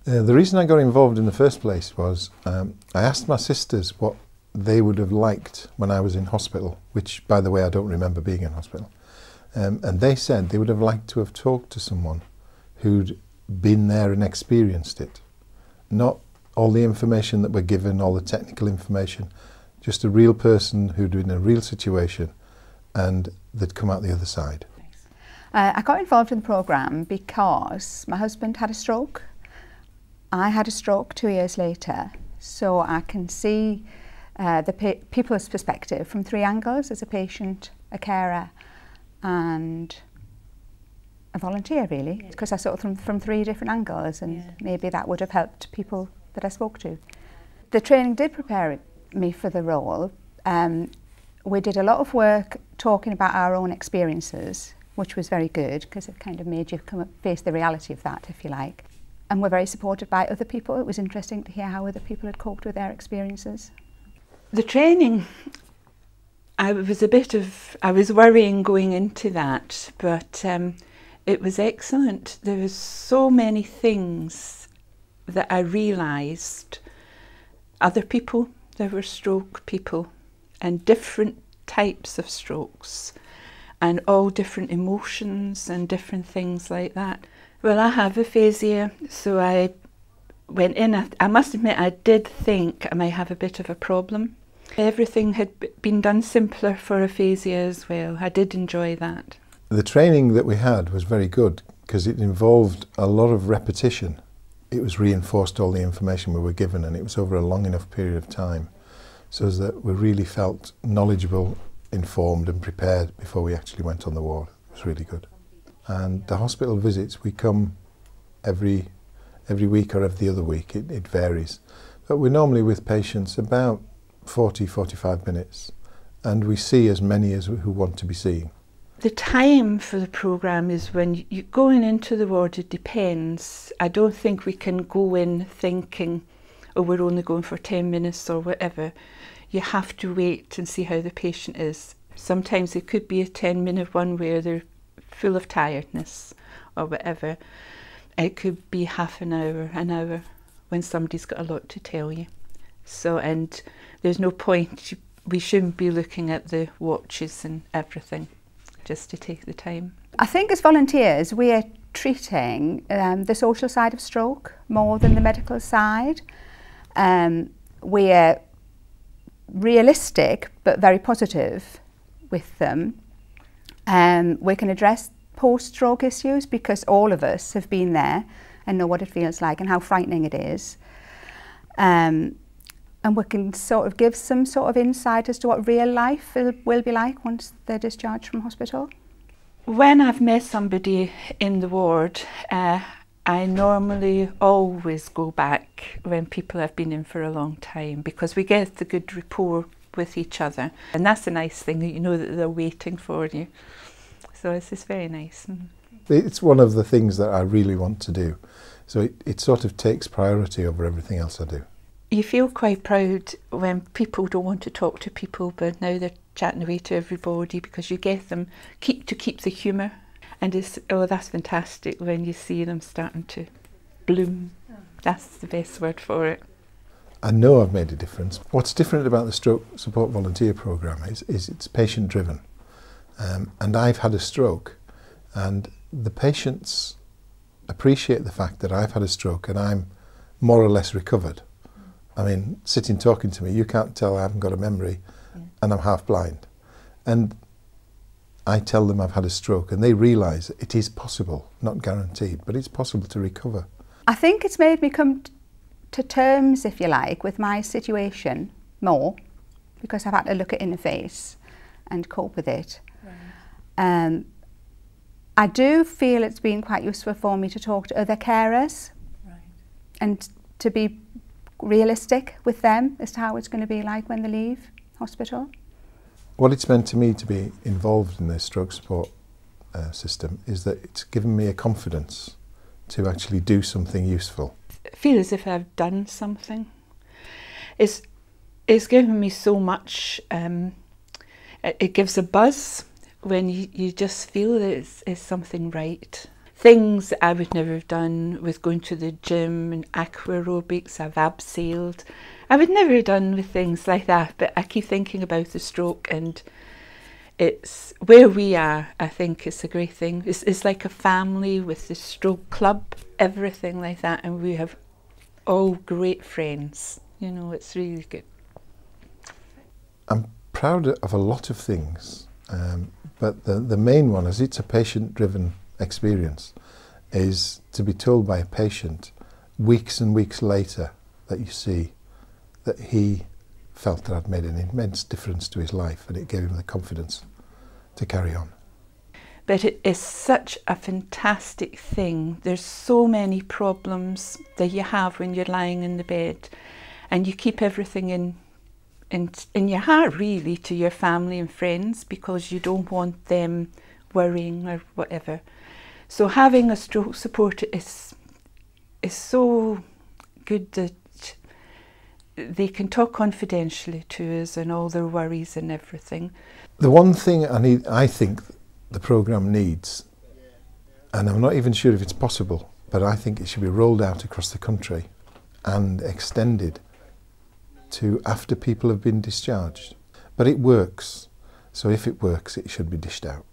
The reason I got involved in the first place was I asked my sisters what they would have liked when I was in hospital, which, by the way, I don't remember being in hospital. And they said they would have liked to have talked to someone who'd been there and experienced it. Not all the information that we're given, all the technical information, just a real person who'd been in a real situation and they'd come out the other side. I got involved in the programme because my husband had a stroke. I had a stroke 2 years later, so I can see the people's perspective from 3 angles: as a patient, a carer and a volunteer, really, because I saw it from 3 different angles, and maybe that would have helped people that I spoke to. The training did prepare me for the role. We did a lot of work talking about our own experiences, which was very good because it kind of made you face the reality of that, if you like. And we're very supported by other people. It was interesting to hear how other people had coped with their experiences. The training, I was worrying going into that, but it was excellent. There was so many things that I realised. Other people, there were stroke people and different types of strokes and all different emotions and different things like that. Well, I have aphasia, so I went in. I must admit, I did think I might have a bit of a problem. Everything had been done simpler for aphasia as well. I did enjoy that. The training that we had was very good because it involved a lot of repetition. It was reinforced all the information we were given, and it was over a long enough period of time so that we really felt knowledgeable, informed and prepared before we actually went on the ward. It was really good. And the hospital visits, we come every week or every other week, it varies. But we're normally with patients about 40-45 minutes, and we see as many as who want to be seen. The time for the programme is when you're going into the ward, it depends. I don't think we can go in thinking, oh, we're only going for 10 minutes or whatever. You have to wait and see how the patient is. Sometimes it could be a 10-minute one where they're full of tiredness or whatever. It could be half an hour when somebody's got a lot to tell you. So, and there's no point, we shouldn't be looking at the watches and everything, just to take the time. I think as volunteers we are treating the social side of stroke more than the medical side. We are realistic but very positive with them. We can address post-stroke issues because all of us have been there and know what it feels like and how frightening it is. And we can sort of give some sort of insight as to what real life will be like once they're discharged from hospital. When I've met somebody in the ward, I normally always go back when people have been in for a long time because we get the good rapport with each other. And that's a nice thing, that you know that they're waiting for you. So it's just very nice. It's one of the things that I really want to do. So it sort of takes priority over everything else I do. You feel quite proud when people don't want to talk to people, but now they're chatting away to everybody because you get them to keep the humour. And it's, oh, that's fantastic when you see them starting to bloom. That's the best word for it. I know I've made a difference. What's different about the Stroke Support Volunteer Programme is it's patient driven. And I've had a stroke, and the patients appreciate the fact that I've had a stroke and I'm more or less recovered. I mean, sitting talking to me, you can't tell I haven't got a memory and I'm half blind. And I tell them I've had a stroke and they realise it is possible, not guaranteed, but it's possible to recover. I think it's made me come to terms, if you like, with my situation more because I've had to look it in the face and cope with it. Right. I do feel it's been quite useful for me to talk to other carers and to be realistic with them as to how it's going to be like when they leave hospital. What it's meant to me to be involved in this stroke support system is that it's given me a confidence to actually do something useful. I feel as if I've done something. It's given me so much, it gives a buzz when you just feel that it's something right. things I would never have done with going to the gym and aqua aerobics. I've abseiled. I would never have done with things like that, but I keep thinking about the stroke, and it's where we are. I think it's a great thing. It's like a family with the stroke club, everything like that, and we have all great friends. You know, it's really good. I'm proud of a lot of things, but the main one, as it's a patient-driven experience, is to be told by a patient weeks and weeks later that you see that he felt that I'd made an immense difference to his life, and it gave him the confidence to carry on. But it is such a fantastic thing. There's so many problems that you have when you're lying in the bed, and you keep everything in your heart, really, to your family and friends, because you don't want them worrying or whatever. So having a stroke support is so good that they can talk confidentially to us and all their worries and everything. The one thing I think the programme needs, and I'm not even sure if it's possible, but I think it should be rolled out across the country and extended to after people have been discharged. But it works, so if it works, it should be dished out.